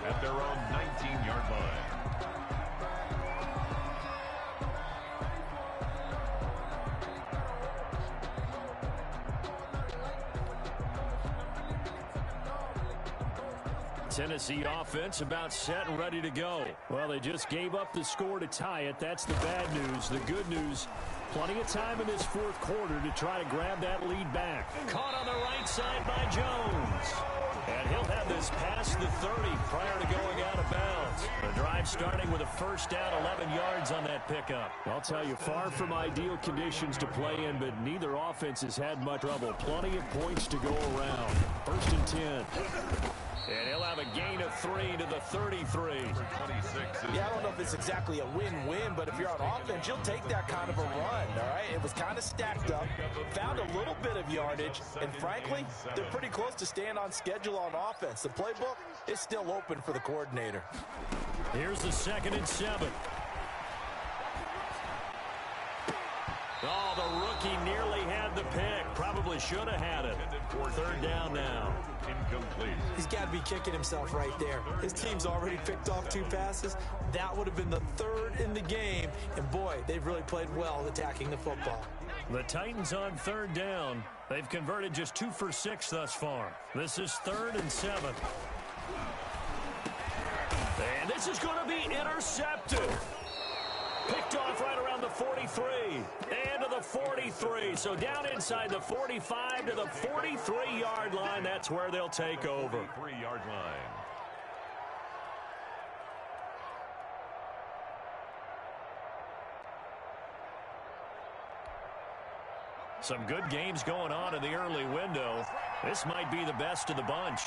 10 at their own 19-yard line. Tennessee offense about set and ready to go. Well, they just gave up the score to tie it. That's the bad news. The good news, plenty of time in this 4th quarter to try to grab that lead back. Caught on the right side by Jones. And he'll have this past the 30 prior to going out of bounds. The drive starting with a first down, 11 yards on that pickup. I'll tell you, far from ideal conditions to play in, but neither offense has had much trouble. Plenty of points to go around. 1st and 10. And he'll have a gain of 3 to the 33. Yeah, I don't know if it's exactly a win-win, but if you're on offense, you'll take that kind of a run, all right? It was kind of stacked up, found a little bit of yardage, and frankly, they're pretty close to staying on schedule on offense. The playbook is still open for the coordinator. Here's the 2nd and 7. Oh, the rookie nearly had the pick. Probably should have had it. 3rd down now. Incomplete. He's got to be kicking himself right there. His team's already picked off 2 passes. That would have been the 3rd in the game. And, boy, they've really played well attacking the football. The Titans on 3rd down. They've converted just 2 for 6 thus far. This is 3rd and 7. And this is going to be intercepted. Picked off right around the 43 and to the 43. So down inside the 45 to the 43-yard line. That's where they'll take over. 3-yard line. Some good games going on in the early window. This might be the best of the bunch.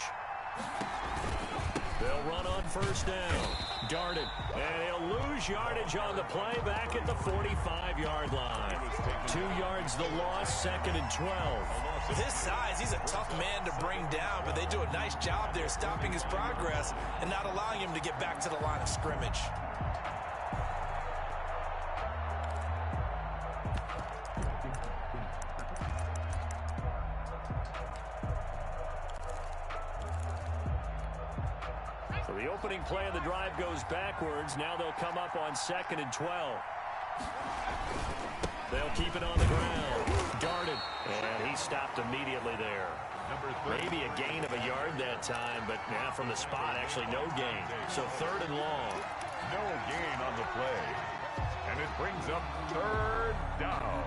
They'll run on first down. Darted. And he'll lose yardage on the play back at the 45-yard line. 2 yards the loss, 2nd and 12. With his size, he's a tough man to bring down, but they do a nice job there stopping his progress and not allowing him to get back to the line of scrimmage. So the opening play of the drive goes backwards. Now they'll come up on 2nd and 12. They'll keep it on the ground. Darted. And he stopped immediately there. Maybe a gain of a yard that time, but now from the spot, actually no gain. So 3rd and long. No gain on the play. And it brings up 3rd down.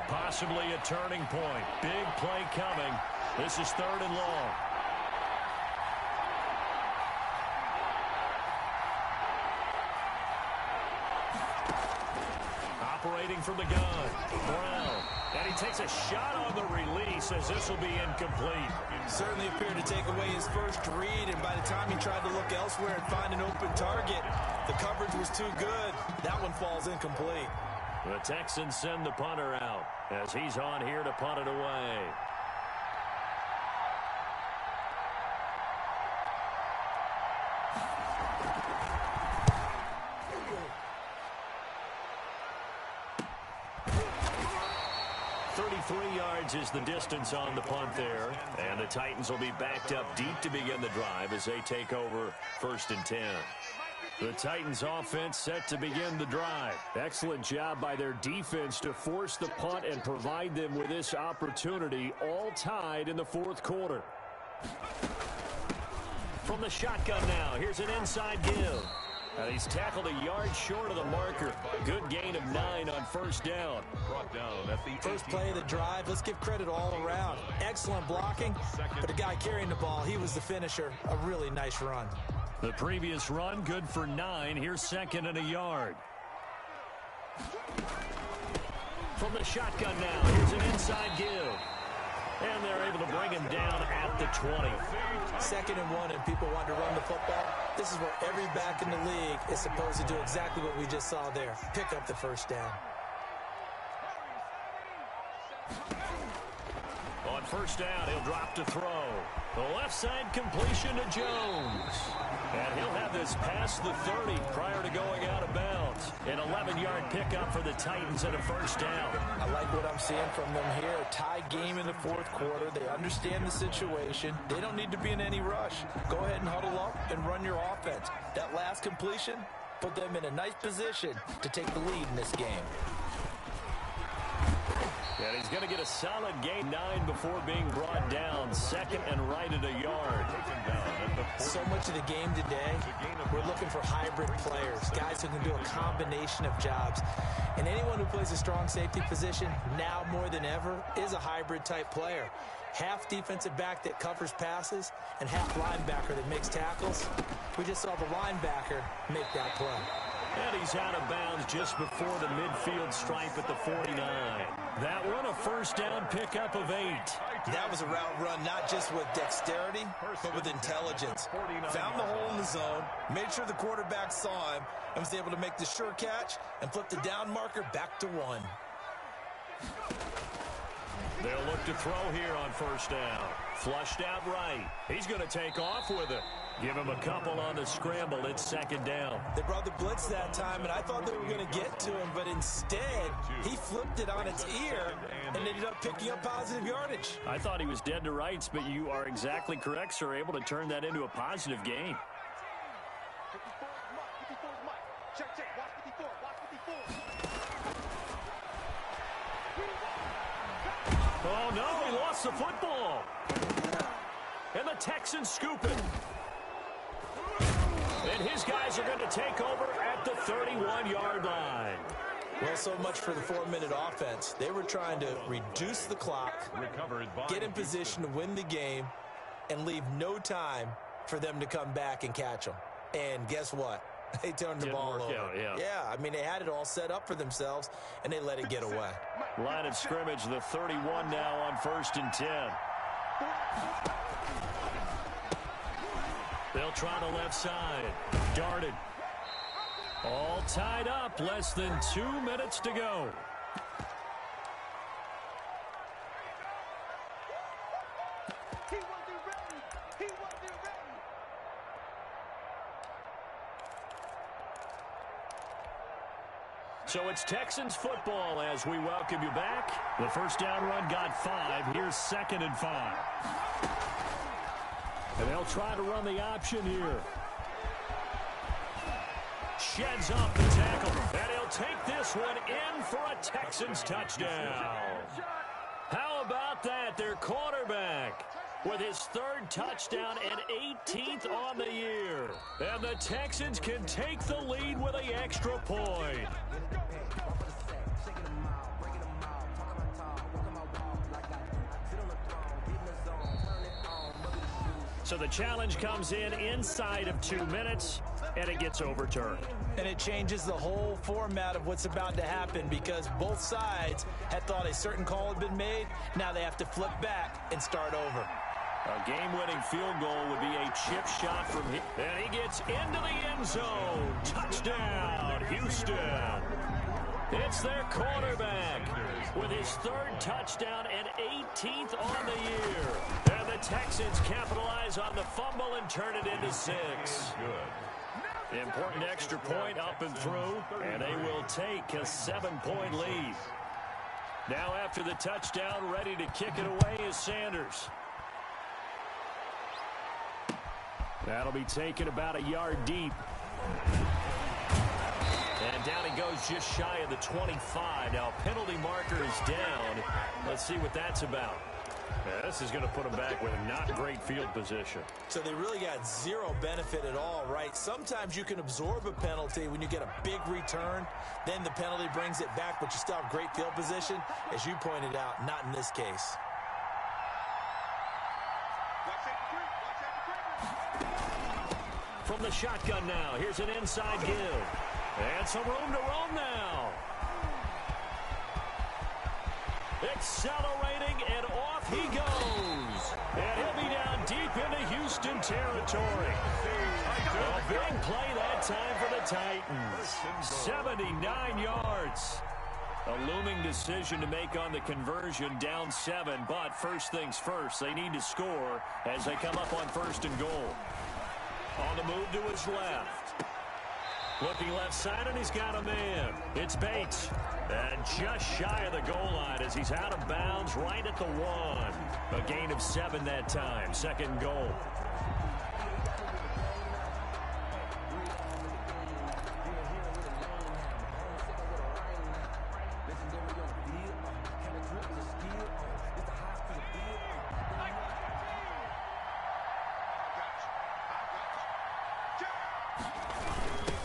Possibly a turning point. Big play coming. This is 3rd and long. Operating from the gun. Brown. And he takes a shot on the release as this will be incomplete. Certainly appeared to take away his first read, and by the time he tried to look elsewhere and find an open target, the coverage was too good. That one falls incomplete. The Texans send the punter out as he's on here to punt it away. Is the distance on the punt there, and the Titans will be backed up deep to begin the drive as they take over 1st and 10. The Titans offense set to begin the drive. Excellent job by their defense to force the punt and provide them with this opportunity, all tied in the 4th quarter. From the shotgun now, here's an inside give. And he's tackled a yard short of the marker. Good gain of 9 on 1st down. Brought down at the First play of the drive, let's give credit all around. Excellent blocking, but the guy carrying the ball, he was the finisher. A really nice run. The previous run, good for 9. Here's 2nd and a yard. From the shotgun now, here's an inside give. And they're able to bring him down at the 20. 2nd and 1, and people want to run the football. This is where every back in the league is supposed to do exactly what we just saw there. Pick up the 1st down. On 1st down, he'll drop to throw. The left side completion to Jones. And he'll have this past the 30 prior to going out of bounds. An 11-yard pickup for the Titans and a 1st down. I like what I'm seeing from them here. A tie game in the 4th quarter. They understand the situation. They don't need to be in any rush. Go ahead and huddle up and run your offense. That last completion put them in a nice position to take the lead in this game. And he's going to get a solid gain 9 before being brought down. 2nd and right at a yard. So much of the game today, we're looking for hybrid players, guys who can do a combination of jobs. And anyone who plays a strong safety position, now more than ever, is a hybrid type player. Half defensive back that covers passes and half linebacker that makes tackles. We just saw the linebacker make that play. And he's out of bounds just before the midfield stripe at the 49. That one, a 1st down pickup of 8. That was a route run not just with dexterity, but with intelligence. Found the hole in the zone, made sure the quarterback saw him, and was able to make the sure catch and flip the down marker back to 1. They'll look to throw here on 1st down. Flushed out right. He's going to take off with it. Give him a couple on the scramble. It's 2nd down. They brought the blitz that time, and I thought they were going to get to him, but instead, he flipped it on its ear and ended up picking up positive yardage. I thought he was dead to rights, but you are exactly correct, sir. Able to turn that into a positive gain. Oh, no, he lost the football. And the Texans scoop it. And his guys are going to take over at the 31-yard line. Well, so much for the 4-minute offense. They were trying to reduce the clock, get in position to win the game, and leave no time for them to come back and catch them. And guess what? They turned the ball over. Yeah, I mean, they had it all set up for themselves, and they let it get away. Line of scrimmage, the 31 now on 1st and 10. They'll try the left side. Darted. All tied up. Less than 2 minutes to go. So it's Texans football as we welcome you back. The first down run got 5. Here's 2nd and 5. And they'll try to run the option here. Sheds off the tackle. And he'll take this one in for a Texans touchdown. How about that? Their quarterback with his 3rd touchdown and 18th on the year. And the Texans can take the lead with an extra point. So the challenge comes in inside of 2 minutes, and it gets overturned. And it changes the whole format of what's about to happen because both sides had thought a certain call had been made. Now they have to flip back and start over. A game-winning field goal would be a chip shot from him. And he gets into the end zone. Touchdown, Houston. It's their quarterback with his 3rd touchdown and 18th on the year. And the Texans capitalize on the fumble and turn it into 6. Good. Important extra point up and through, and they will take a 7-point lead. Now after the touchdown, ready to kick it away is Sanders. That'll be taken about a yard deep. And down he goes just shy of the 25. Now penalty marker is down. Let's see what that's about. Yeah, this is going to put them back with not great field position. So they really got zero benefit at all, right? Sometimes you can absorb a penalty when you get a big return. Then the penalty brings it back, but you still have great field position. As you pointed out, not in this case. From the shotgun now, here's an inside give. And some room to roam now. Accelerating, and off he goes. And he'll be down deep into Houston territory. A big play that time for the Titans. 79 yards. A looming decision to make on the conversion, down 7. But first things first, they need to score as they come up on 1st and goal. On the move to his left. Looking left side, and he's got a man. It's Bates. And just shy of the goal line as he's out of bounds right at the 1. A gain of 7 that time. 2nd goal.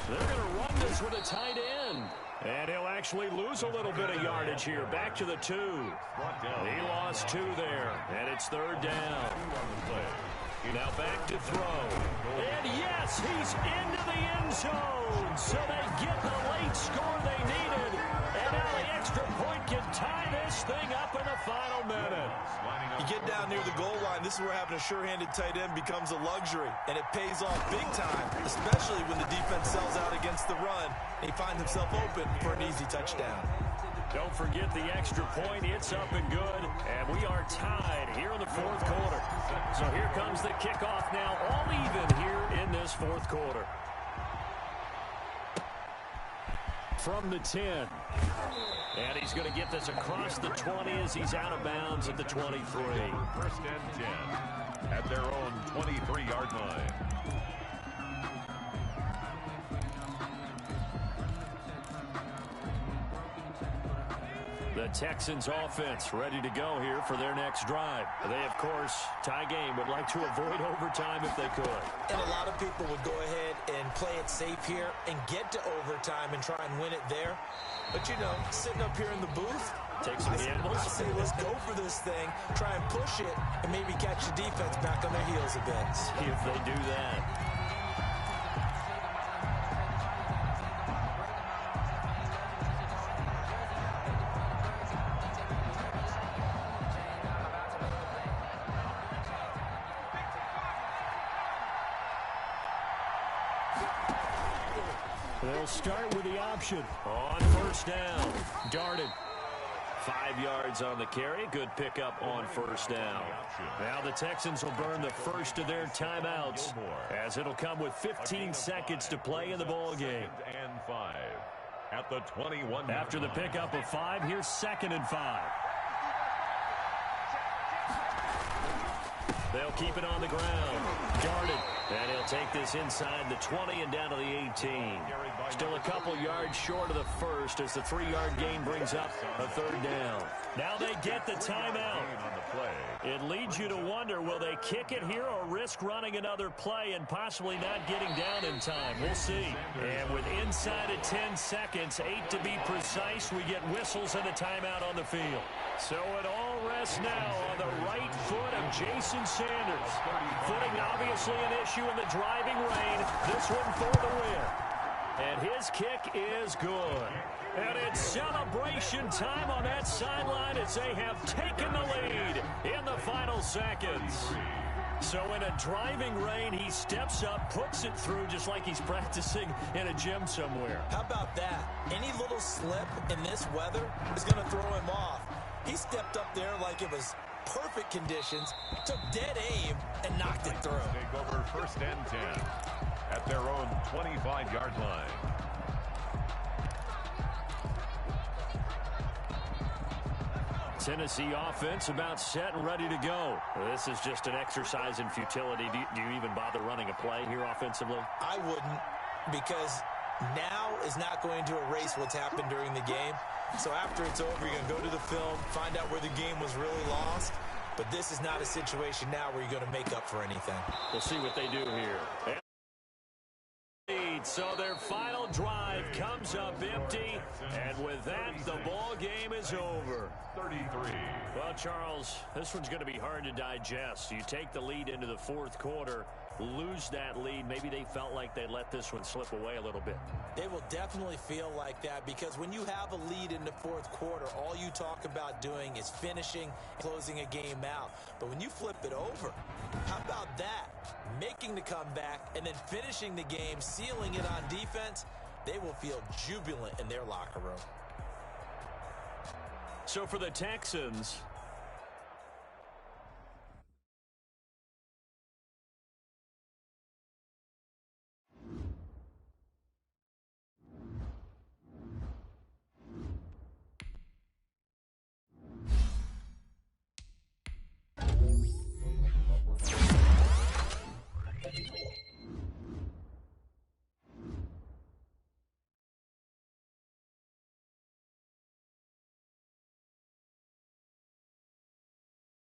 They're going to run this with a tight end. And he'll actually lose a little bit of yardage here. Back to the 2. He lost 2 there. And it's 3rd down. Now back to throw. And yes, he's into the end zone. So they get the late score they needed. And now the extra point can tie this thing up in the final minute. You get down near the goal line, this is where having a sure-handed tight end becomes a luxury. And it pays off big time, especially when the defense sells out against the run. And he finds himself open for an easy touchdown. Don't forget the extra point. It's up and good. And we are tied here in the 4th quarter. So here comes the kickoff now, all even here in this 4th quarter. From the 10. And he's going to get this across the 20 as he's out of bounds at the 23. 1st and 10 at their own 23-yard line. The Texans offense ready to go here for their next drive. They, of course, tie game, would like to avoid overtime if they could. And a lot of people would go ahead and play it safe here and get to overtime and try and win it there. But, you know, sitting up here in the booth, take some gambles. I say, let's go for this thing, try and push it, and maybe catch the defense back on their heels a bit. See if they do that. They'll start with the option on first down. Darted. 5 yards on the carry. Good pickup on first down. Now the Texans will burn the first of their timeouts as it'll come with 15 seconds to play in the ball game. And 5 at the 21. After the pickup of 5, here's 2nd and 5. They'll keep it on the ground. Darted. And he'll take this inside the 20 and down to the 18. Still a couple yards short of the first as the 3-yard gain brings up a 3rd down. Now they get the timeout. It leads you to wonder, will they kick it here or risk running another play and possibly not getting down in time? We'll see. And with inside of 10 seconds, 8 to be precise, we get whistles and a timeout on the field. So it all rests now on the right foot of Jason Sanders. Footing obviously an issue in the driving rain. This one for the win. And his kick is good. And it's celebration time on that sideline as they have taken the lead in the final seconds. So in a driving rain, he steps up, puts it through just like he's practicing in a gym somewhere. How about that? Any little slip in this weather is going to throw him off. He stepped up there like it was perfect conditions, took dead aim, and knocked it through. Take over 1st and 10 at their own 25-yard line. Tennessee offense about set and ready to go. This is just an exercise in futility. Do you even bother running a play here offensively? I wouldn't, because now is not going to erase what's happened during the game. So after it's over, you're going to go to the film, find out where the game was really lost. But this is not a situation now where you're going to make up for anything. We'll see what they do here. So their final drive comes up empty, and with that, the ball game is over. 33. Well, Charles, this one's going to be hard to digest. You take the lead into the 4th quarter, lose that lead. Maybe they felt like they let this one slip away a little bit. They will definitely feel like that, because when you have a lead in the 4th quarter, all you talk about doing is finishing, closing a game out. But when you flip it over, how about that? Making the comeback and then finishing the game, sealing it on defense, they will feel jubilant in their locker room. So for the Texans,